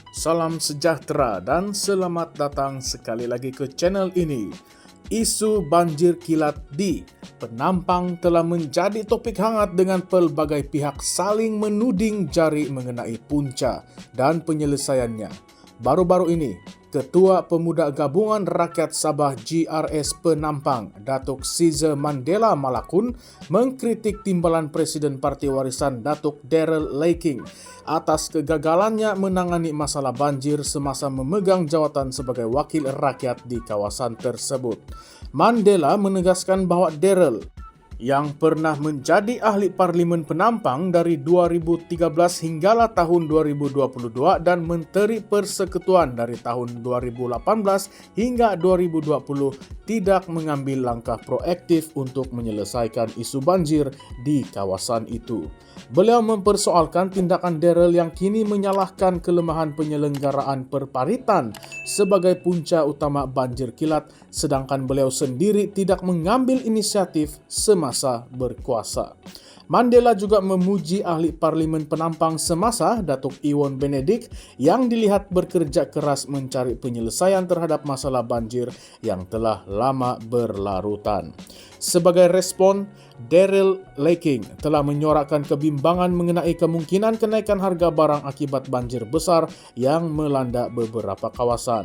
Salam sejahtera dan selamat datang sekali lagi ke channel ini. Isu banjir kilat di Penampang telah menjadi topik hangat dengan pelbagai pihak saling menuding jari mengenai punca dan penyelesaiannya. Baru-baru ini, Ketua Pemuda Gabungan Rakyat Sabah GRS Penampang, Datuk Caesar Mandela Malakun, mengkritik timbalan Presiden Parti Warisan Datuk Daryl Laking atas kegagalannya menangani masalah banjir semasa memegang jawatan sebagai wakil rakyat di kawasan tersebut. Mandela menegaskan bahawa Daryl, yang pernah menjadi ahli Parlimen Penampang dari 2013 hinggalah tahun 2022 dan Menteri Persekutuan dari tahun 2018 hingga 2020, tidak mengambil langkah proaktif untuk menyelesaikan isu banjir di kawasan itu. Beliau mempersoalkan tindakan Daryl yang kini menyalahkan kelemahan penyelenggaraan perparitan sebagai punca utama banjir kilat, sedangkan beliau sendiri tidak mengambil inisiatif semasa berkuasa. Mandela juga memuji ahli Parlimen Penampang semasa, Datuk Iwan Benedik, yang dilihat bekerja keras mencari penyelesaian terhadap masalah banjir yang telah lama berlarutan. Sebagai respon, Daryl Laking telah menyorakkan kebimbangan mengenai kemungkinan kenaikan harga barang akibat banjir besar yang melanda beberapa kawasan.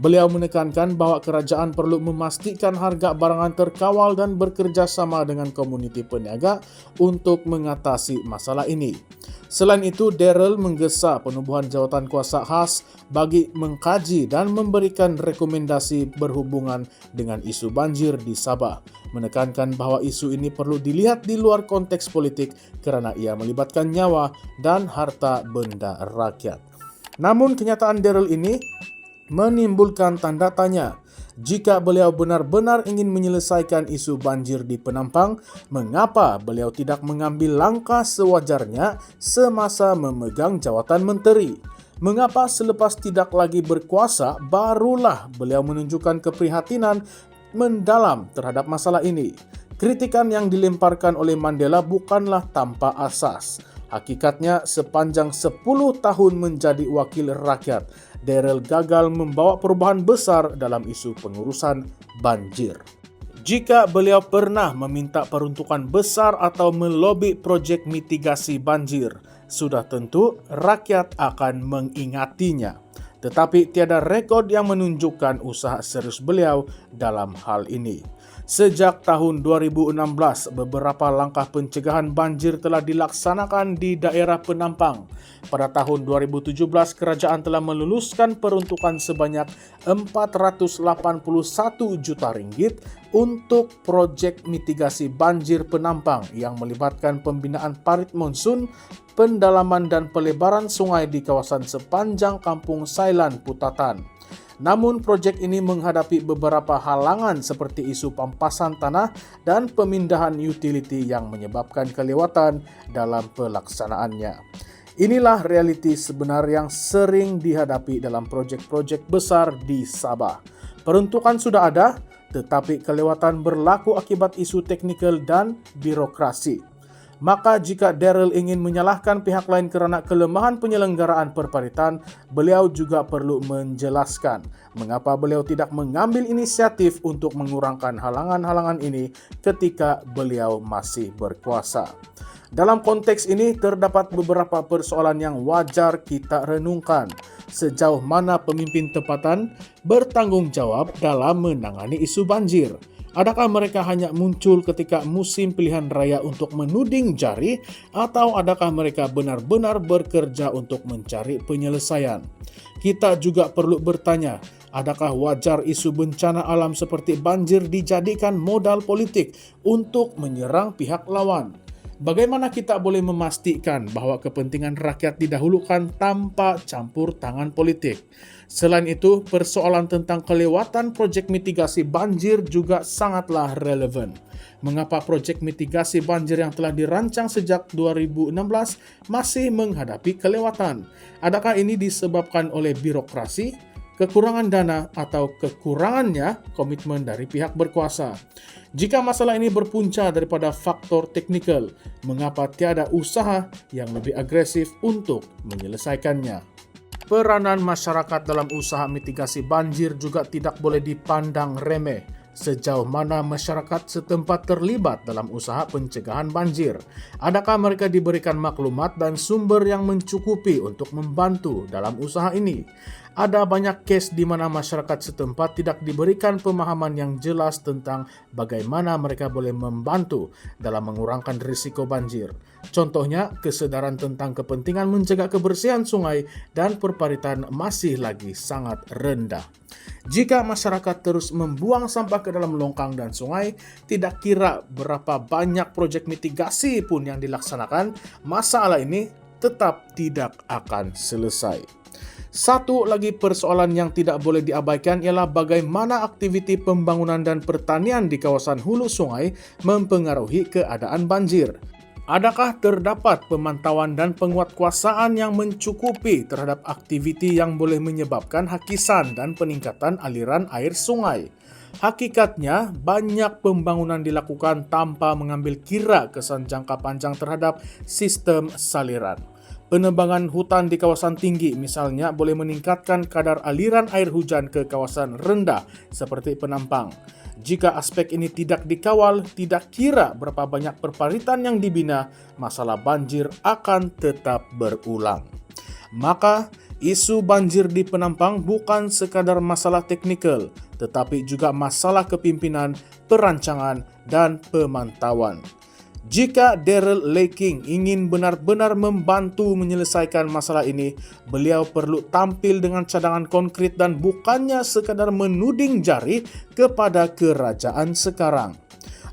Beliau menekankan bahawa kerajaan perlu memastikan harga barangan terkawal dan bekerja sama dengan komuniti peniaga untuk mengatasi masalah ini. Selain itu, Daryl menggesa penubuhan jawatan kuasa khas bagi mengkaji dan memberikan rekomendasi berhubungan dengan isu banjir di Sabah, menekankan bahawa isu ini perlu dilihat di luar konteks politik kerana ia melibatkan nyawa dan harta benda rakyat. Namun kenyataan Daryl ini menimbulkan tanda tanya. Jika beliau benar-benar ingin menyelesaikan isu banjir di Penampang, mengapa beliau tidak mengambil langkah sewajarnya semasa memegang jawatan menteri? Mengapa selepas tidak lagi berkuasa, barulah beliau menunjukkan keprihatinan mendalam terhadap masalah ini? Kritikan yang dilemparkan oleh Mandela bukanlah tanpa asas. Hakikatnya, sepanjang 10 tahun menjadi wakil rakyat, Daryl gagal membawa perubahan besar dalam isu pengurusan banjir. Jika beliau pernah meminta peruntukan besar atau melobi projek mitigasi banjir, sudah tentu rakyat akan mengingatinya. Tetapi tiada rekod yang menunjukkan usaha serius beliau dalam hal ini. Sejak tahun 2016, beberapa langkah pencegahan banjir telah dilaksanakan di daerah Penampang. Pada tahun 2017, kerajaan telah meluluskan peruntukan sebanyak 481 juta ringgit untuk projek mitigasi banjir Penampang yang melibatkan pembinaan parit monsun, pendalaman dan pelebaran sungai di kawasan sepanjang Kampung Sailan Putatan. Namun projek ini menghadapi beberapa halangan seperti isu pampasan tanah dan pemindahan utility yang menyebabkan kelewatan dalam pelaksanaannya. Inilah realiti sebenar yang sering dihadapi dalam projek-projek besar di Sabah. Peruntukan sudah ada, tetapi kelewatan berlaku akibat isu teknikal dan birokrasi. Maka jika Daryl ingin menyalahkan pihak lain kerana kelemahan penyelenggaraan perparitan, beliau juga perlu menjelaskan mengapa beliau tidak mengambil inisiatif untuk mengurangkan halangan-halangan ini ketika beliau masih berkuasa. Dalam konteks ini, terdapat beberapa persoalan yang wajar kita renungkan. Sejauh mana pemimpin tempatan bertanggung jawab dalam menangani isu banjir? Adakah mereka hanya muncul ketika musim pilihan raya untuk menuding jari, atau adakah mereka benar-benar bekerja untuk mencari penyelesaian? Kita juga perlu bertanya, adakah wajar isu bencana alam seperti banjir dijadikan modal politik untuk menyerang pihak lawan? Bagaimana kita boleh memastikan bahawa kepentingan rakyat didahulukan tanpa campur tangan politik? Selain itu, persoalan tentang kelewatan projek mitigasi banjir juga sangatlah relevan. Mengapa projek mitigasi banjir yang telah dirancang sejak 2016 masih menghadapi kelewatan? Adakah ini disebabkan oleh birokrasi, kekurangan dana, atau kekurangannya komitmen dari pihak berkuasa? Jika masalah ini berpunca daripada faktor teknikal, mengapa tiada usaha yang lebih agresif untuk menyelesaikannya? Peranan masyarakat dalam usaha mitigasi banjir juga tidak boleh dipandang remeh. Sejauh mana masyarakat setempat terlibat dalam usaha pencegahan banjir? Adakah mereka diberikan maklumat dan sumber yang mencukupi untuk membantu dalam usaha ini? Ada banyak kes di mana masyarakat setempat tidak diberikan pemahaman yang jelas tentang bagaimana mereka boleh membantu dalam mengurangkan risiko banjir. Contohnya, kesadaran tentang kepentingan menjaga kebersihan sungai dan perparitan masih lagi sangat rendah. Jika masyarakat terus membuang sampah ke dalam longkang dan sungai, tidak kira berapa banyak proyek mitigasi pun yang dilaksanakan, masalah ini tetap tidak akan selesai. Satu lagi persoalan yang tidak boleh diabaikan ialah bagaimana aktiviti pembangunan dan pertanian di kawasan hulu sungai mempengaruhi keadaan banjir. Adakah terdapat pemantauan dan penguatkuasaan yang mencukupi terhadap aktiviti yang boleh menyebabkan hakisan dan peningkatan aliran air sungai? Hakikatnya, banyak pembangunan dilakukan tanpa mengambil kira kesan jangka panjang terhadap sistem saliran. Penebangan hutan di kawasan tinggi misalnya boleh meningkatkan kadar aliran air hujan ke kawasan rendah seperti Penampang. Jika aspek ini tidak dikawal, tidak kira berapa banyak perparitan yang dibina, masalah banjir akan tetap berulang. Maka, isu banjir di Penampang bukan sekadar masalah teknikal, tetapi juga masalah kepimpinan, perancangan, dan pemantauan. Jika Daryl Laking ingin benar-benar membantu menyelesaikan masalah ini, beliau perlu tampil dengan cadangan konkret dan bukannya sekadar menuding jari kepada kerajaan sekarang.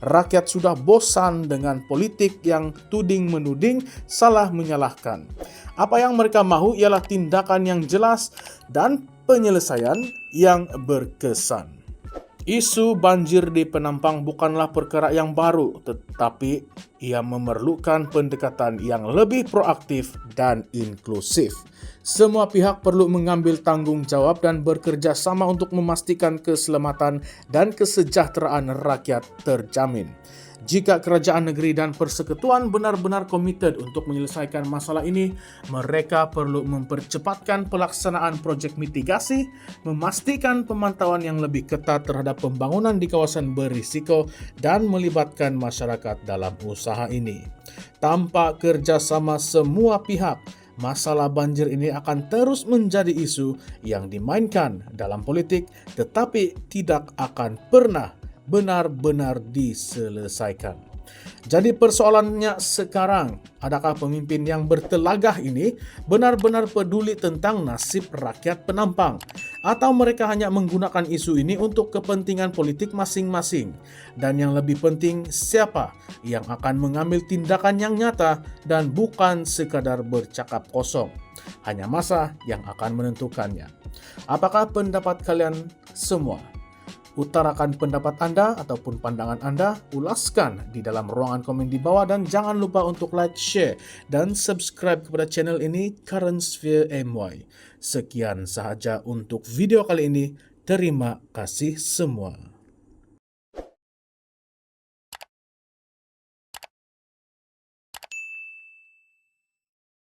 Rakyat sudah bosan dengan politik yang tuding-menuding, salah menyalahkan. Apa yang mereka mahu ialah tindakan yang jelas dan penyelesaian yang berkesan. Isu banjir di Penampang bukanlah perkara yang baru, tetapi ia memerlukan pendekatan yang lebih proaktif dan inklusif. Semua pihak perlu mengambil tanggung jawab dan bekerja sama untuk memastikan keselamatan dan kesejahteraan rakyat terjamin. Jika kerajaan negeri dan persekutuan benar-benar komited untuk menyelesaikan masalah ini, mereka perlu mempercepatkan pelaksanaan proyek mitigasi, memastikan pemantauan yang lebih ketat terhadap pembangunan di kawasan berisiko, dan melibatkan masyarakat dalam usaha ini. Tanpa kerjasama semua pihak, masalah banjir ini akan terus menjadi isu yang dimainkan dalam politik, tetapi tidak akan pernah benar-benar diselesaikan. Jadi persoalannya sekarang, adakah pemimpin yang bertelagah ini benar-benar peduli tentang nasib rakyat Penampang? Atau mereka hanya menggunakan isu ini untuk kepentingan politik masing-masing? Dan yang lebih penting, siapa yang akan mengambil tindakan yang nyata dan bukan sekadar bercakap kosong? Hanya masa yang akan menentukannya. Apakah pendapat kalian semua? Utarakan pendapat Anda ataupun pandangan Anda, ulaskan di dalam ruangan komen di bawah dan jangan lupa untuk like, share, dan subscribe kepada channel ini Current Sphere MY. Sekian sahaja untuk video kali ini. Terima kasih semua.